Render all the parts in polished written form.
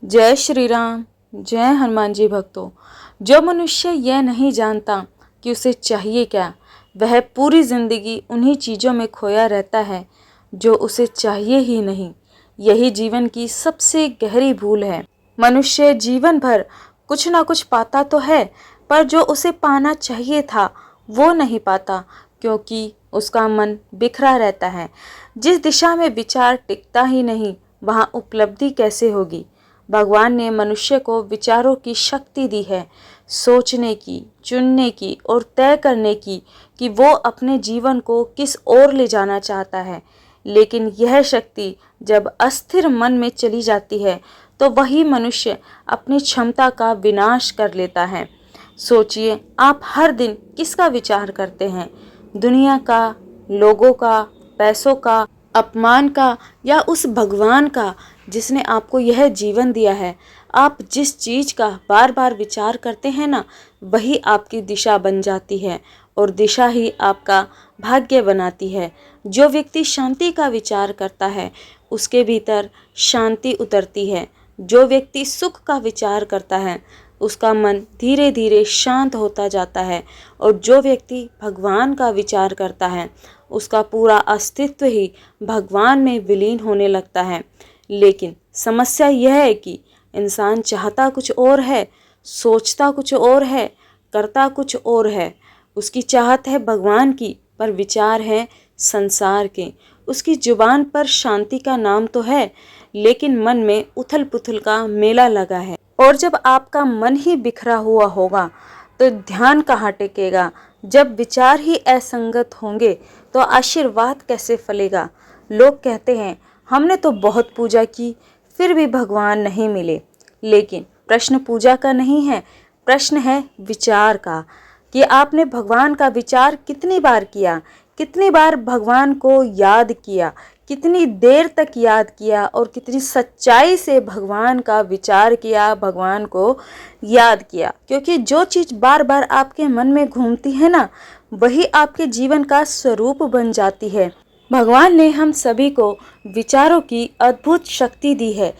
जय श्री राम। जय हनुमान जी भक्तों। जो मनुष्य यह नहीं जानता कि उसे चाहिए क्या, वह पूरी जिंदगी उन्हीं चीज़ों में खोया रहता है जो उसे चाहिए ही नहीं। यही जीवन की सबसे गहरी भूल है। मनुष्य जीवन भर कुछ ना कुछ पाता तो है, पर जो उसे पाना चाहिए था वो नहीं पाता, क्योंकि उसका मन बिखरा रहता है। जिस दिशा में विचार टिकता ही नहीं, वहाँ उपलब्धि कैसे होगी। भगवान ने मनुष्य को विचारों की शक्ति दी है, सोचने की, चुनने की और तय करने की कि वो अपने जीवन को किस ओर ले जाना चाहता है। लेकिन यह शक्ति जब अस्थिर मन में चली जाती है तो वही मनुष्य अपनी क्षमता का विनाश कर लेता है। सोचिए, आप हर दिन किसका विचार करते हैं? दुनिया का, लोगों का, पैसों का, अपमान का, या उस भगवान का जिसने आपको यह जीवन दिया है? आप जिस चीज़ का बार बार विचार करते हैं ना, वही आपकी दिशा बन जाती है और दिशा ही आपका भाग्य बनाती है। जो व्यक्ति शांति का विचार करता है उसके भीतर शांति उतरती है। जो व्यक्ति सुख का विचार करता है उसका मन धीरे धीरे शांत होता जाता है, और जो व्यक्ति भगवान का विचार करता है उसका पूरा अस्तित्व ही भगवान में विलीन होने लगता है। लेकिन समस्या यह है कि इंसान चाहता कुछ और है, सोचता कुछ और है, करता कुछ और है। उसकी चाहत है भगवान की, पर विचार है संसार के। उसकी जुबान पर शांति का नाम तो है, लेकिन मन में उथल पुथल का मेला लगा है। और जब आपका मन ही बिखरा हुआ होगा तो ध्यान कहाँ टिकेगा? जब विचार ही असंगत होंगे तो आशीर्वाद कैसे फलेगा? लोग कहते हैं, हमने तो बहुत पूजा की फिर भी भगवान नहीं मिले। लेकिन प्रश्न पूजा का नहीं है, प्रश्न है विचार का, कि आपने भगवान का विचार कितनी बार किया, कितनी बार भगवान को याद किया, कितनी देर तक याद किया और कितनी सच्चाई से भगवान का विचार किया, भगवान को याद किया। क्योंकि जो चीज़ बार बार आपके मन में घूमती है ना, वही आपके जीवन का स्वरूप बन जाती है। भगवान ने हम सभी को विचारों की अद्भुत शक्ति दी है।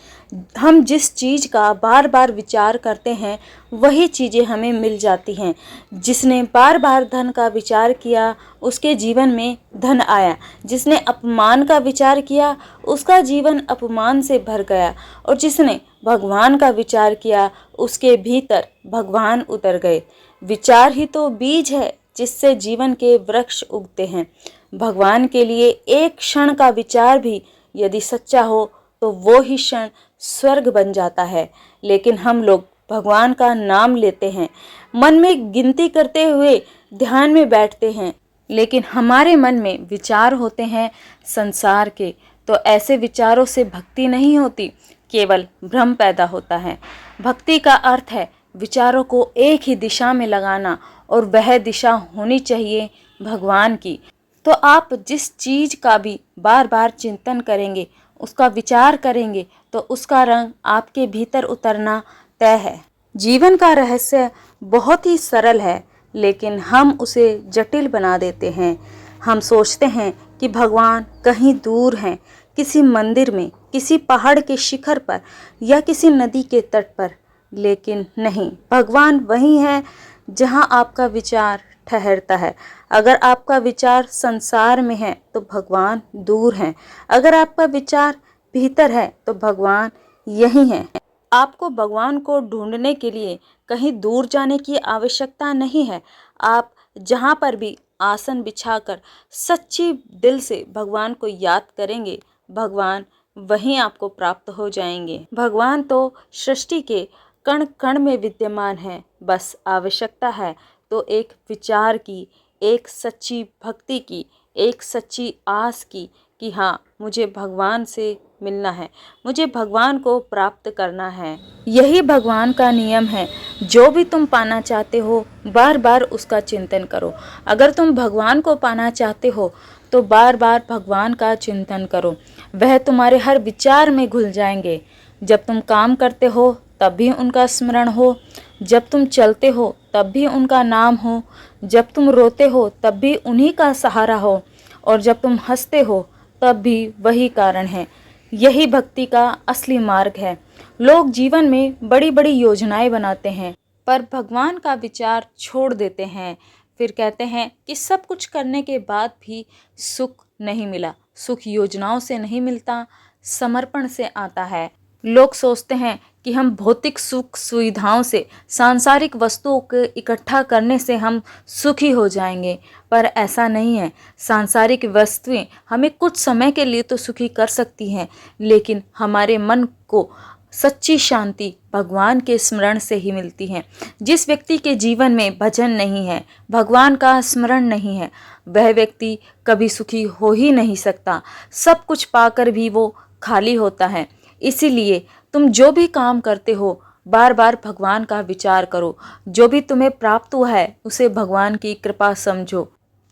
हम जिस चीज़ का बार बार विचार करते हैं वही चीज़ें हमें मिल जाती हैं। जिसने बार बार धन का विचार किया उसके जीवन में धन आया। जिसने अपमान का विचार किया उसका जीवन अपमान से भर गया। और जिसने भगवान का विचार किया उसके भीतर भगवान उतर गए। विचार ही तो बीज है जिससे जीवन के वृक्ष उगते हैं। भगवान के लिए एक क्षण का विचार भी यदि सच्चा हो तो वो ही क्षण स्वर्ग बन जाता है। लेकिन हम लोग भगवान का नाम लेते हैं, मन में गिनती करते हुए ध्यान में बैठते हैं, लेकिन हमारे मन में विचार होते हैं संसार के। तो ऐसे विचारों से भक्ति नहीं होती, केवल भ्रम पैदा होता है। भक्ति का अर्थ है विचारों को एक ही दिशा में लगाना, और वह दिशा होनी चाहिए भगवान की। तो आप जिस चीज़ का भी बार बार चिंतन करेंगे, उसका विचार करेंगे, तो उसका रंग आपके भीतर उतरना तय है। जीवन का रहस्य बहुत ही सरल है, लेकिन हम उसे जटिल बना देते हैं। हम सोचते हैं कि भगवान कहीं दूर हैं, किसी मंदिर में, किसी पहाड़ के शिखर पर या किसी नदी के तट पर। लेकिन नहीं, भगवान वहीं है जहां आपका विचार ठहरता है। अगर आपका विचार संसार में है तो भगवान दूर हैं। अगर आपका विचार भीतर है तो भगवान यहीं है। आपको भगवान को ढूंढने के लिए कहीं दूर जाने की आवश्यकता नहीं है। आप जहाँ पर भी आसन बिछाकर सच्ची दिल से भगवान को याद करेंगे, भगवान वहीं आपको प्राप्त हो जाएंगे। भगवान तो सृष्टि के कण कण में विद्यमान है। बस आवश्यकता है तो एक विचार की, एक सच्ची भक्ति की, एक सच्ची आस की, कि हाँ, मुझे भगवान से मिलना है, मुझे भगवान को प्राप्त करना है। यही भगवान का नियम है। जो भी तुम पाना चाहते हो बार बार उसका चिंतन करो। अगर तुम भगवान को पाना चाहते हो तो बार बार भगवान का चिंतन करो। वह तुम्हारे हर विचार में घुल जाएंगे। जब तुम काम करते हो तब भी उनका स्मरण हो, जब तुम चलते हो तब भी उनका नाम हो, जब तुम रोते हो तब भी उन्हीं का सहारा हो, और जब तुम हंसते हो तब भी वही कारण है यही भक्ति का असली मार्ग है। लोग जीवन में बड़ी बड़ी योजनाएं बनाते हैं पर भगवान का विचार छोड़ देते हैं। फिर कहते हैं कि सब कुछ करने के बाद भी सुख नहीं मिला। सुख योजनाओं से नहीं मिलता, समर्पण से आता है। लोग सोचते हैं कि हम भौतिक सुख सुविधाओं से, सांसारिक वस्तुओं को इकट्ठा करने से हम सुखी हो जाएंगे, पर ऐसा नहीं है। सांसारिक वस्तुएं हमें कुछ समय के लिए तो सुखी कर सकती हैं, लेकिन हमारे मन को सच्ची शांति भगवान के स्मरण से ही मिलती है। जिस व्यक्ति के जीवन में भजन नहीं है, भगवान का स्मरण नहीं है, वह व्यक्ति कभी सुखी हो ही नहीं सकता। सब कुछ पाकर भी वो खाली होता है। इसीलिए तुम जो भी काम करते हो, बार बार भगवान का विचार करो। जो भी तुम्हें प्राप्त हुआ है उसे भगवान की कृपा समझो,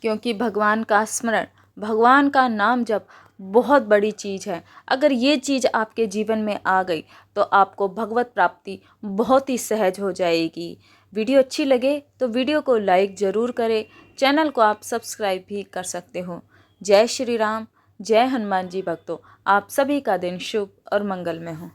क्योंकि भगवान का स्मरण, भगवान का नाम जप बहुत बड़ी चीज़ है। अगर ये चीज़ आपके जीवन में आ गई तो आपको भगवत प्राप्ति बहुत ही सहज हो जाएगी। वीडियो अच्छी लगे तो वीडियो को लाइक ज़रूर करें। चैनल को आप सब्सक्राइब भी कर सकते हो। जय श्री राम, जय हनुमान जी भक्तों। आप सभी का दिन शुभ और मंगलमय हो।